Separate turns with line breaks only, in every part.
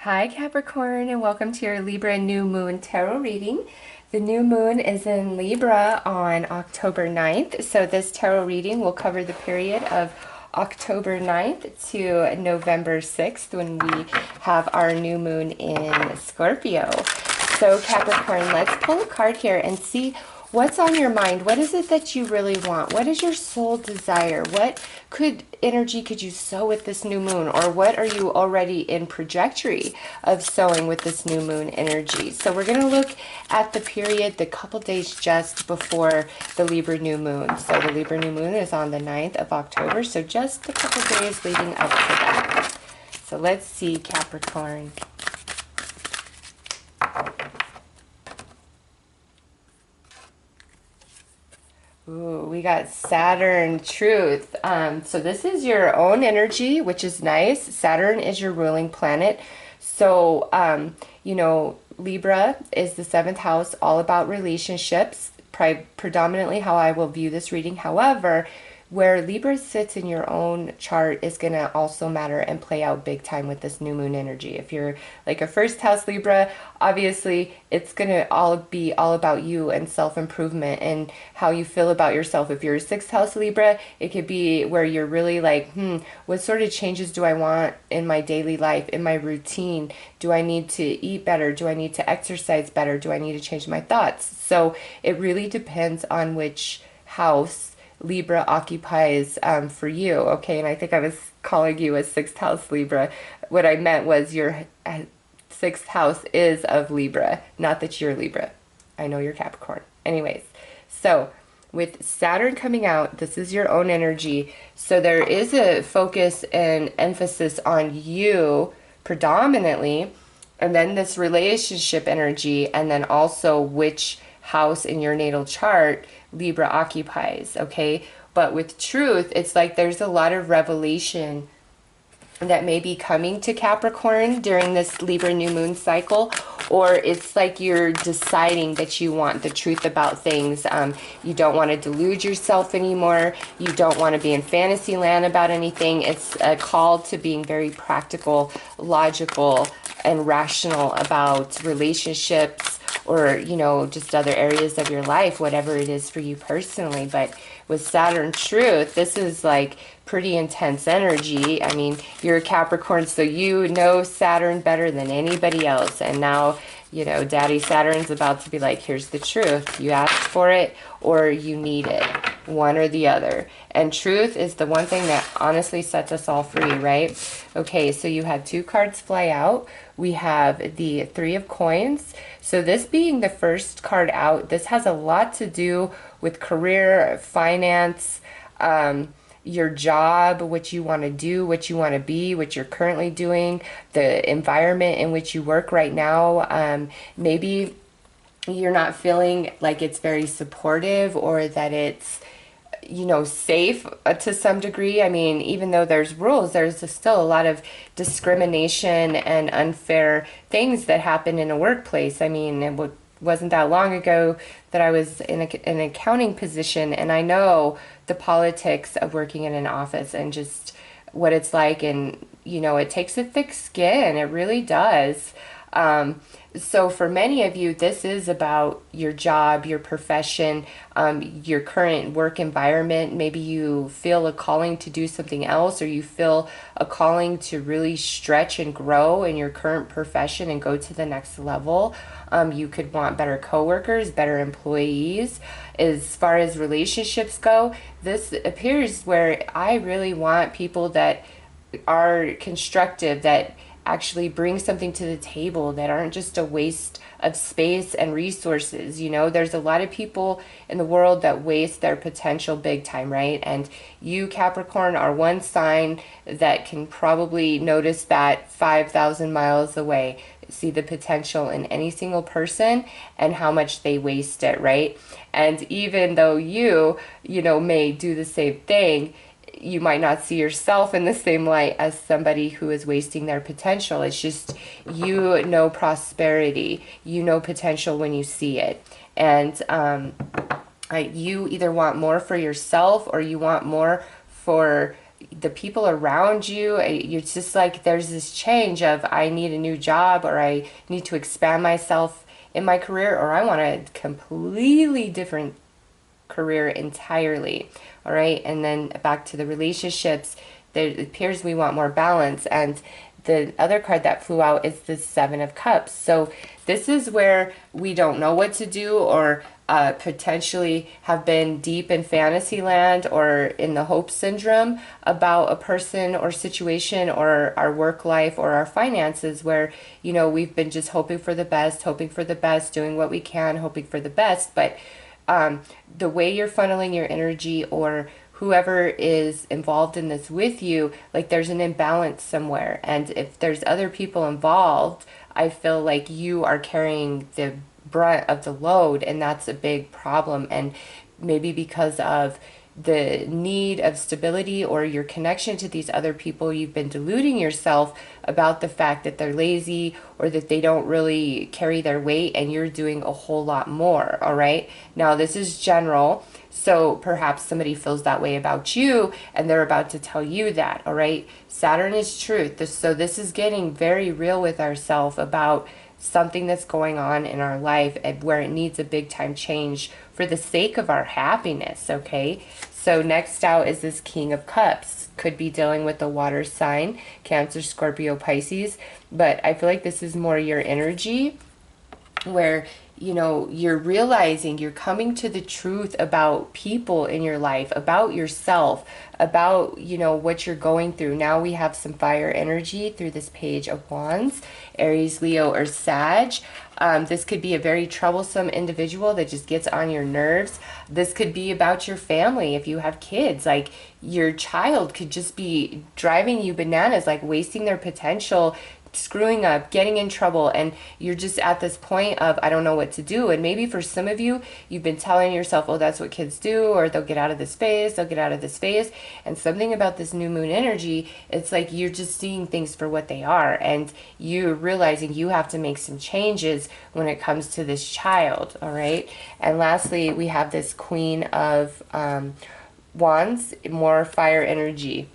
Hi Capricorn, and welcome to your Libra New Moon Tarot reading. The new moon is in Libra on October 9th, so this tarot reading will cover the period of October 9th to November 6th when we have our new moon in Scorpio. So Capricorn, let's pull a card here and see what's on your mind. What is it that you really want? What is your soul desire? What energy could you sow with this new moon? Or what are you already in trajectory of sowing with this new moon energy? So we're going to look at the period, the couple days just before the Libra new moon. So the Libra new moon is on the 9th of October. So just a couple days leading up to that. So let's see, Capricorn. Ooh, we got Saturn truth. So this is your own energy, which is nice. Saturn is your ruling planet. So, Libra is the seventh house, all about relationships, predominantly how I will view this reading. However, where Libra sits in your own chart is going to also matter and play out big time with this new moon energy. If you're like a first house Libra, obviously it's going to be all about you and self-improvement and how you feel about yourself. If you're a sixth house Libra, it could be where you're really like, what sort of changes do I want in my daily life, in my routine? Do I need to eat better? Do I need to exercise better? Do I need to change my thoughts? So it really depends on which house Libra occupies for you, okay? And I think I was calling you a sixth house Libra. What I meant was your sixth house is of Libra, not that you're Libra. I know you're Capricorn. Anyways, so with Saturn coming out, this is your own energy. So there is a focus and emphasis on you predominantly, and then this relationship energy, and then also which house in your natal chart Libra occupies, okay? But with truth, it's like there's a lot of revelation that may be coming to Capricorn during this Libra new moon cycle, or it's like you're deciding that you want the truth about things. You don't want to delude yourself anymore. You don't want to be in fantasy land about anything. It's a call to being very practical, logical, and rational about relationships, or, just other areas of your life, whatever it is for you personally. But with Saturn truth, this is like pretty intense energy. I mean, you're a Capricorn, so you know Saturn better than anybody else. And now, Daddy Saturn's about to be like, here's the truth. You asked for it or you need it, one or the other. And truth is the one thing that honestly sets us all free, right? Okay, so you had two cards fly out. We have the Three of Coins. So this being the first card out, this has a lot to do with career, finance, your job, what you want to do, what you want to be, what you're currently doing, the environment in which you work right now. Maybe you're not feeling like it's very supportive, or that it's safe to some degree. I mean, even though there's rules, there's still a lot of discrimination and unfair things that happen in a workplace. I mean, it wasn't that long ago that I was in an accounting position, and I know the politics of working in an office and just what it's like. And, it takes a thick skin. It really does. So for many of you, this is about your job, your profession, your current work environment. Maybe you feel a calling to do something else, or you feel a calling to really stretch and grow in your current profession and go to the next level. You could want better coworkers, better employees. As far as relationships go, this appears where I really want people that are constructive, that actually bring something to the table, that aren't just a waste of space and resources. There's a lot of people in the world that waste their potential big time, right? And you, Capricorn, are one sign that can probably notice that 5,000 miles away, see the potential in any single person and how much they waste it, right? And even though you may do the same thing, you might not see yourself in the same light as somebody who is wasting their potential. It's just, prosperity, potential when you see it. And you either want more for yourself, or you want more for the people around you, it's just like there's this change of I need a new job, or I need to expand myself in my career, or I want a completely different career entirely. All right. And then back to the relationships, it appears we want more balance. And the other card that flew out is the Seven of Cups. So this is where we don't know what to do, or potentially have been deep in fantasy land or in the hope syndrome about a person or situation or our work life or our finances, where, you know, we've been just hoping for the best, doing what we can, hoping for the best. But the way you're funneling your energy, or whoever is involved in this with you, like there's an imbalance somewhere. And if there's other people involved, I feel like you are carrying the brunt of the load, and that's a big problem. And maybe because of the need of stability or your connection to these other people, you've been deluding yourself about the fact that they're lazy or that they don't really carry their weight, and you're doing a whole lot more. All right. Now, this is general. So perhaps somebody feels that way about you, and they're about to tell you that. All right. Saturn is truth. So this is getting very real with ourselves about something that's going on in our life, and where it needs a big time change for the sake of our happiness. Okay. So next out is this King of Cups. Could be dealing with the water sign, Cancer, Scorpio, Pisces. But I feel like this is more your energy, where, you know, you're realizing, you're coming to the truth about people in your life, about yourself, about, you know, what you're going through. Now we have some fire energy through this Page of Wands, Aries, Leo, or Sag. This could be a very troublesome individual that just gets on your nerves. This could be about your family. If you have kids, like your child could just be driving you bananas, like wasting their potential, screwing up, getting in trouble, and you're just at this point of I don't know what to do. And maybe for some of you, you've been telling yourself, oh, that's what kids do, or they'll get out of this phase, they'll get out of this phase. And something about this new moon energy, it's like you're just seeing things for what they are, and you're realizing you have to make some changes when it comes to this child. All right. And lastly, we have this Queen of Wands, more fire energy.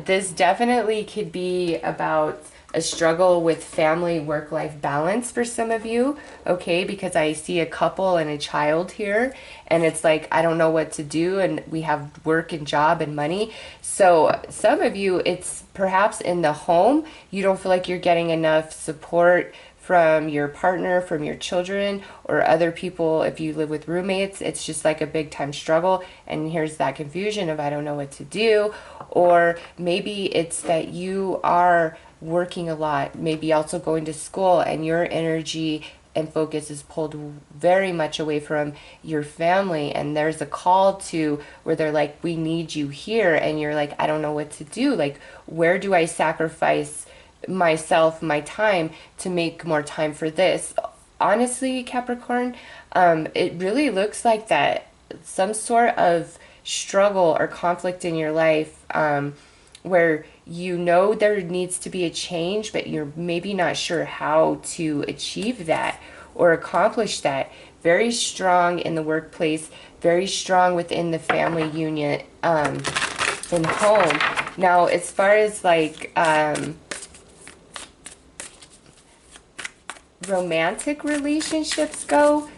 This definitely could be about a struggle with family work-life balance for some of you, okay? Because I see a couple and a child here, and it's like, I don't know what to do, and we have work and job and money. So some of you, it's perhaps in the home, you don't feel like you're getting enough support from your partner, from your children, or other people. If you live with roommates, it's just like a big time struggle, and here's that confusion of I don't know what to do. Or maybe it's that you are working a lot, maybe also going to school, and your energy and focus is pulled very much away from your family, and there's a call to where they're like, we need you here, and you're like, I don't know what to do. Like, where do I sacrifice myself, my time, to make more time for this? Honestly, Capricorn, it really looks like that some sort of struggle or conflict in your life, where you know there needs to be a change, but you're maybe not sure how to achieve that or accomplish that. Very strong in the workplace, very strong within the family union, in home. Now, as far as like romantic relationships go,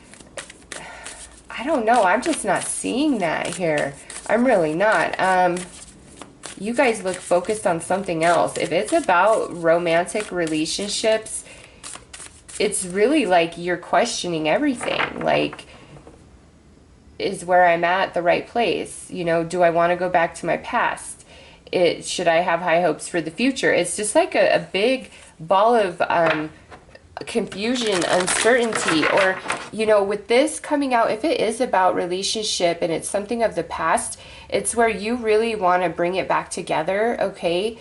I don't know. I'm just not seeing that here. I'm really not. You guys look focused on something else. If it's about romantic relationships, it's really like you're questioning everything. Like, is where I'm at the right place? You know, do I want to go back to my past? Should I have high hopes for the future? It's just like a big ball of confusion, uncertainty. Or, you know, with this coming out, if it is about relationship and it's something of the past, it's where you really want to bring it back together, okay?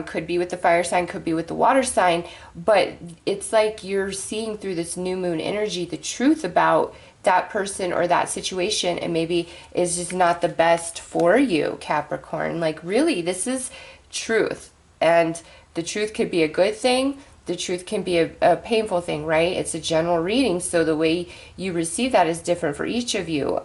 Could be with the fire sign, could be with the water sign, but it's like you're seeing through this new moon energy the truth about that person or that situation, and maybe is just not the best for you, Capricorn. Like, really, this is truth, and the truth could be a good thing. The truth can be a painful thing, right? It's a general reading, so the way you receive that is different for each of you.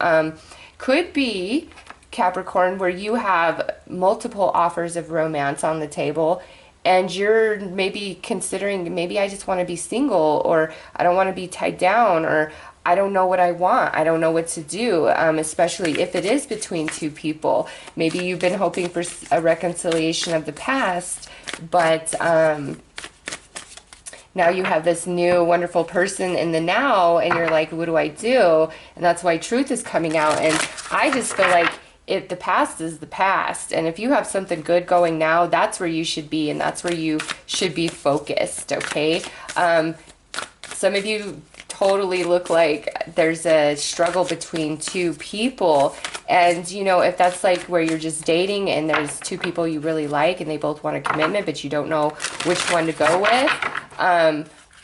Could be Capricorn, where you have multiple offers of romance on the table, and you're maybe considering, maybe I just want to be single, or I don't want to be tied down, or I don't know what I want. I don't know what to do, especially if it is between two people. Maybe you've been hoping for a reconciliation of the past, but now you have this new wonderful person in the now, and you're like, what do I do? And that's why truth is coming out. And I just feel like if the past is the past, and if you have something good going now, that's where you should be, and that's where you should be focused, okay? Some of you totally look like there's a struggle between two people, and you know, if that's like where you're just dating and there's two people you really like and they both want a commitment but you don't know which one to go with,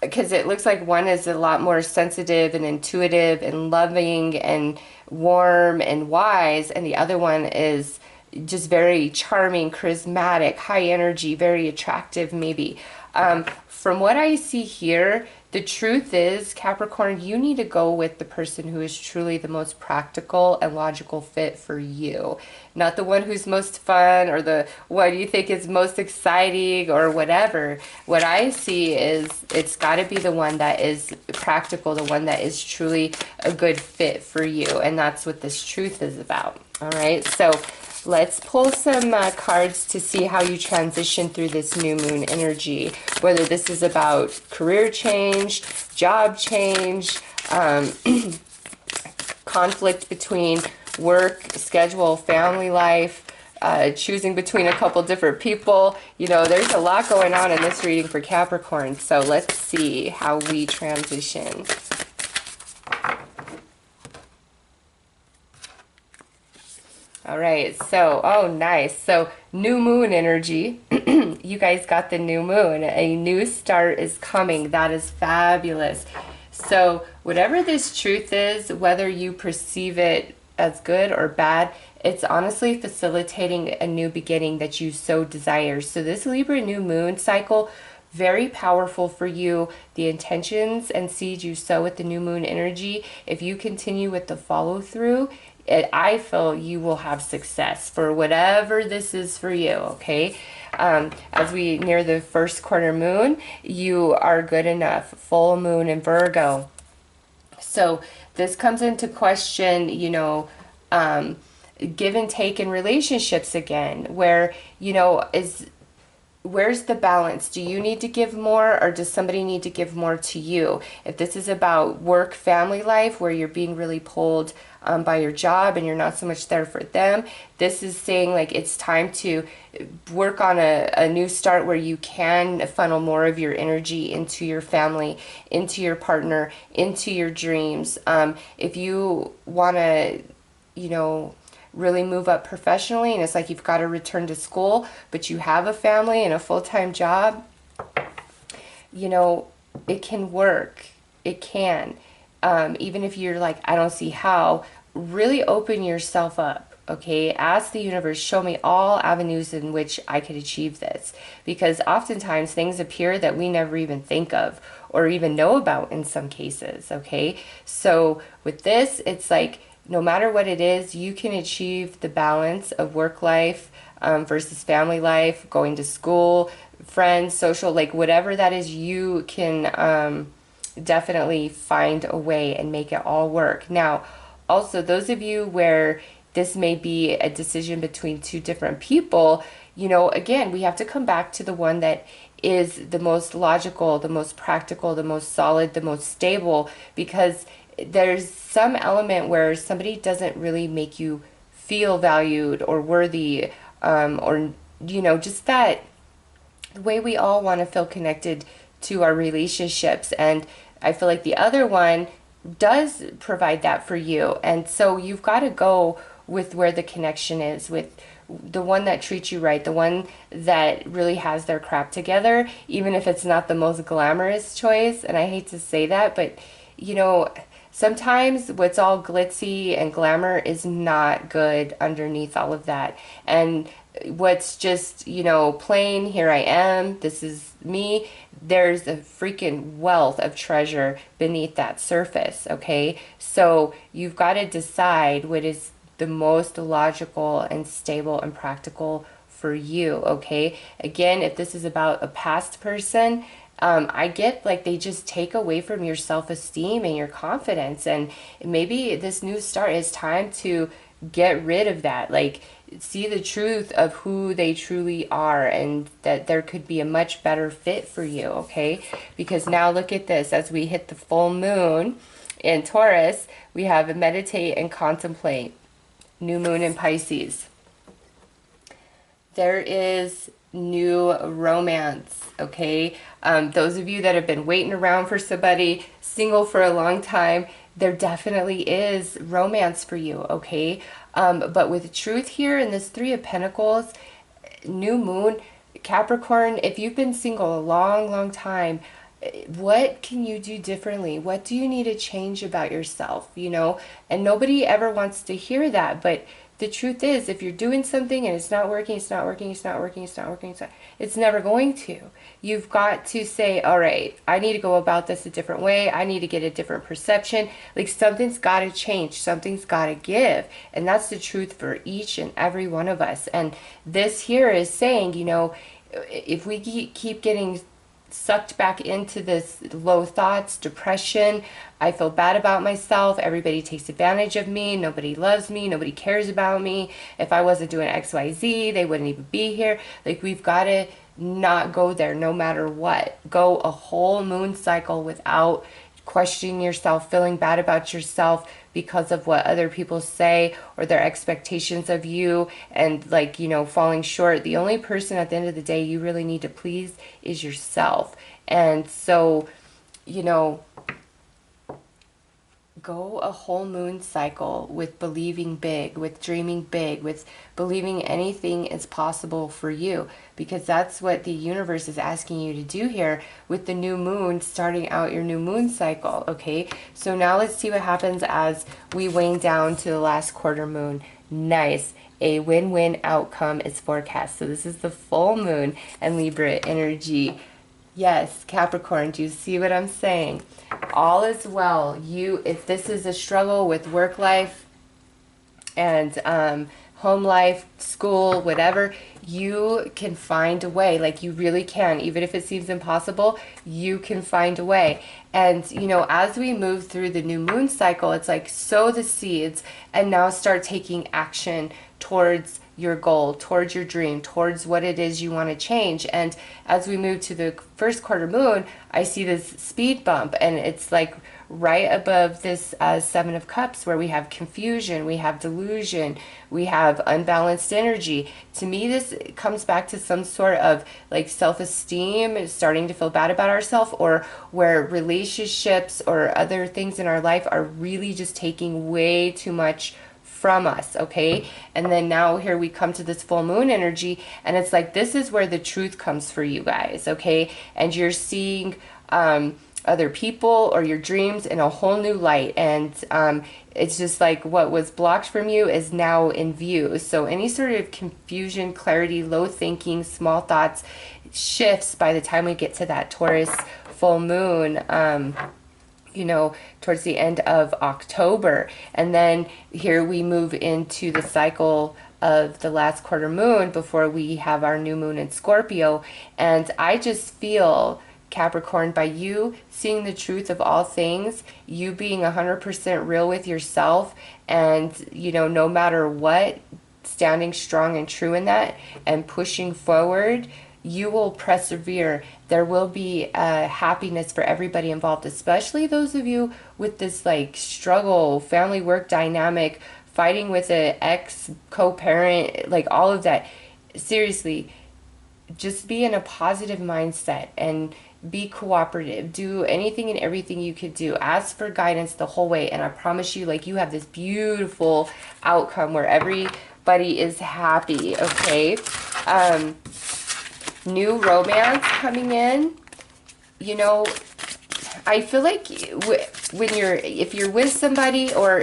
because it looks like one is a lot more sensitive and intuitive and loving and warm and wise, and the other one is just very charming, charismatic, high energy, very attractive maybe. From what I see here, the truth is, Capricorn, you need to go with the person who is truly the most practical and logical fit for you. Not the one who's most fun or the one you think is most exciting or whatever. What I see is it's got to be the one that is practical, the one that is truly a good fit for you. And that's what this truth is about. All right, so let's pull some cards to see how you transition through this new moon energy, whether this is about career change, job change, conflict between work, schedule, family life, choosing between a couple different people. You know, there's a lot going on in this reading for Capricorn, so let's see how we transition. All right, so, oh, nice. So, new moon energy. You guys got the new moon. A new start is coming. That is fabulous. So, whatever this truth is, whether you perceive it as good or bad, it's honestly facilitating a new beginning that you so desire. So, this Libra new moon cycle, very powerful for you. The intentions and seeds you sow with the new moon energy, if you continue with the follow through, I feel you will have success for whatever this is for you, okay? As we near the first quarter moon, you are good enough. Full moon in Virgo. So this comes into question, you know, give and take in relationships again, where, you know, where's the balance? Do you need to give more, or does somebody need to give more to you? If this is about work, family life, where you're being really pulled by your job and you're not so much there for them, this is saying like it's time to work on a new start where you can funnel more of your energy into your family, into your partner, into your dreams. If you want to, you know, really move up professionally, and it's like you've got to return to school, but you have a family and a full-time job, you know, it can work. It can. Even if you're like, I don't see how, really open yourself up, okay? Ask the universe, show me all avenues in which I could achieve this. Because oftentimes things appear that we never even think of or even know about in some cases, okay? So with this, it's like, no matter what it is, you can achieve the balance of work life versus family life, going to school, friends, social, like whatever that is, you can definitely find a way and make it all work. Now, also, those of you where this may be a decision between two different people, you know, again, we have to come back to the one that is the most logical, the most practical, the most solid, the most stable, because there's some element where somebody doesn't really make you feel valued or worthy, or, you know, just that the way we all want to feel connected to our relationships. And I feel like the other one does provide that for you. And so you've got to go with where the connection is, with the one that treats you right, the one that really has their crap together, even if it's not the most glamorous choice. And I hate to say that, but, you know, sometimes what's all glitzy and glamour is not good underneath all of that. And what's just, you know, plain, here I am, this is me, there's a freaking wealth of treasure beneath that surface, okay? So you've got to decide what is the most logical and stable and practical for you, okay? Again, if this is about a past person, I get like they just take away from your self-esteem and your confidence, and maybe this new start is time to get rid of that. Like, see the truth of who they truly are, and that there could be a much better fit for you, okay? Because now look at this, as we hit the full moon in Taurus, we have meditate and contemplate, new moon in Pisces. There is new romance, okay? Those of you that have been waiting around for somebody, single for a long time, there definitely is romance for you, okay? But with truth here in this Three of Pentacles, new moon, Capricorn, if you've been single a long time, what can you do differently? What do you need to change about yourself, you know? And nobody ever wants to hear that, but the truth is, if you're doing something and it's not working, it's not working, it's not working, it's not working, it's never going to. You've got to say, all right, I need to go about this a different way. I need to get a different perception. Like, something's got to change. Something's got to give. And that's the truth for each and every one of us. And this here is saying, you know, if we keep getting sucked back into this low thoughts, depression, I feel bad about myself, everybody takes advantage of me, nobody loves me, nobody cares about me, if I wasn't doing XYZ, they wouldn't even be here. Like, we've got to not go there no matter what. Go a whole moon cycle without questioning yourself, feeling bad about yourself because of what other people say or their expectations of you, and, like, you know, falling short. The only person at the end of the day you really need to please is yourself. And so, you know, go a whole moon cycle with believing big, with dreaming big, with believing anything is possible for you, because that's what the universe is asking you to do here with the new moon starting out your new moon cycle, okay? So now let's see what happens as we wane down to the last quarter moon. Nice. A win-win outcome is forecast. So this is the full moon and Libra energy. Yes, Capricorn, do you see what I'm saying? All is well. If this is a struggle with work life and home life, school, whatever, you can find a way. Like, you really can. Even if it seems impossible, you can find a way. And, you know, as we move through the new moon cycle, it's like, sow the seeds and now start taking action towards your goal, towards your dream, towards what it is you want to change. And as we move to the first quarter moon, I see this speed bump, and it's like right above this Seven of Cups, where we have confusion, we have delusion, we have unbalanced energy. To me, this comes back to some sort of like self-esteem, starting to feel bad about ourselves, or where relationships or other things in our life are really just taking way too much from us, okay? And then now here we come to this full moon energy, and it's like, this is where the truth comes for you guys, okay? And you're seeing other people or your dreams in a whole new light, and it's just like what was blocked from you is now in view. So any sort of confusion, clarity, low thinking, small thoughts shifts by the time we get to that Taurus full moon, you know, towards the end of October. And then here we move into the cycle of the last quarter moon before we have our new moon in Scorpio. And I just feel, Capricorn, by you seeing the truth of all things, you being 100% real with yourself, and, you know, no matter what, standing strong and true in that and pushing forward, you will persevere. There will be happiness for everybody involved, especially those of you with this like struggle, family work dynamic, fighting with an ex co-parent, like all of that. Seriously, just be in a positive mindset and be cooperative. Do anything and everything you could do. Ask for guidance the whole way, and I promise you, like, you have this beautiful outcome where everybody is happy, okay? New romance coming in. You know, I feel like if you're with somebody, or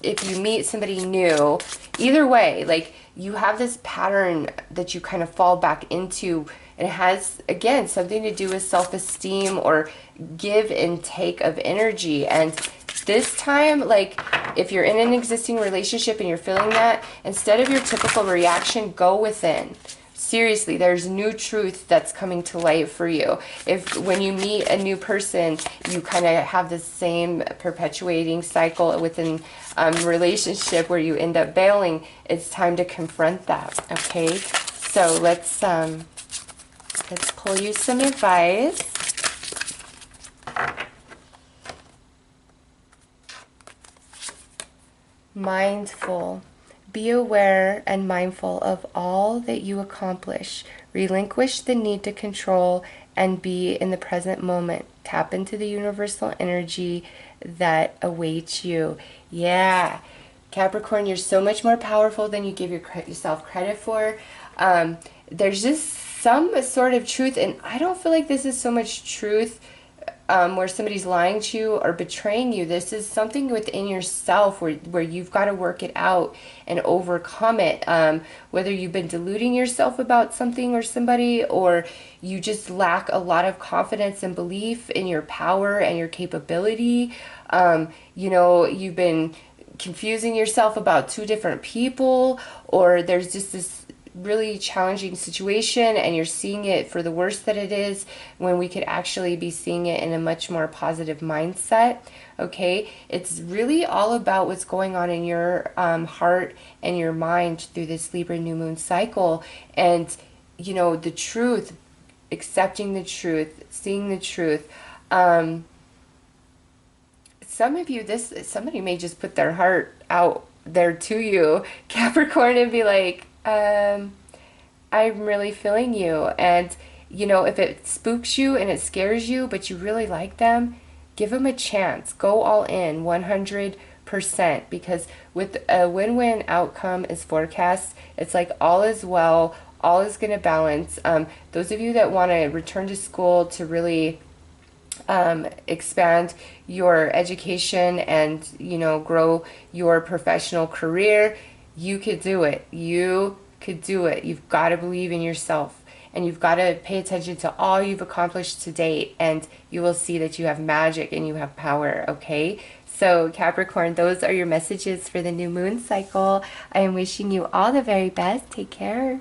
if you meet somebody new, either way, like, you have this pattern that you kind of fall back into, and it has, again, something to do with self-esteem or give and take of energy. And this time, like if you're in an existing relationship and you're feeling that, instead of your typical reaction, go within. Seriously, there's new truth that's coming to light for you. If when you meet a new person, you kind of have the same perpetuating cycle within relationship where you end up bailing, it's time to confront that. Okay, so let's pull you some advice. Mindful. Be aware and mindful of all that you accomplish. Relinquish the need to control and be in the present moment. Tap into the universal energy that awaits you. Yeah. Capricorn, you're so much more powerful than you give yourself credit for. There's just some sort of truth, and I don't feel like this is so much truth where somebody's lying to you or betraying you. This is something within yourself where you've got to work it out and overcome it. Whether you've been deluding yourself about something or somebody, or you just lack a lot of confidence and belief in your power and your capability. You know, you've been confusing yourself about two different people, or there's just this really challenging situation and you're seeing it for the worst that it is, when we could actually be seeing it in a much more positive mindset. Okay, it's really all about what's going on in your heart and your mind through this Libra new moon cycle, and you know, the truth, accepting the truth, seeing the truth. Some of you, somebody may just put their heart out there to you, Capricorn, and be like, I'm really feeling you. And you know, if it spooks you and it scares you, but you really like them, give them a chance. Go all in 100%, because with a win-win outcome is forecast, it's like all is well, all is going to balance. Those of you that want to return to school to really expand your education and, you know, grow your professional career, you could do it. You could do it. You've got to believe in yourself, and you've got to pay attention to all you've accomplished to date, and you will see that you have magic and you have power. Okay, so Capricorn, those are your messages for the new moon cycle. I am wishing you all the very best. Take care.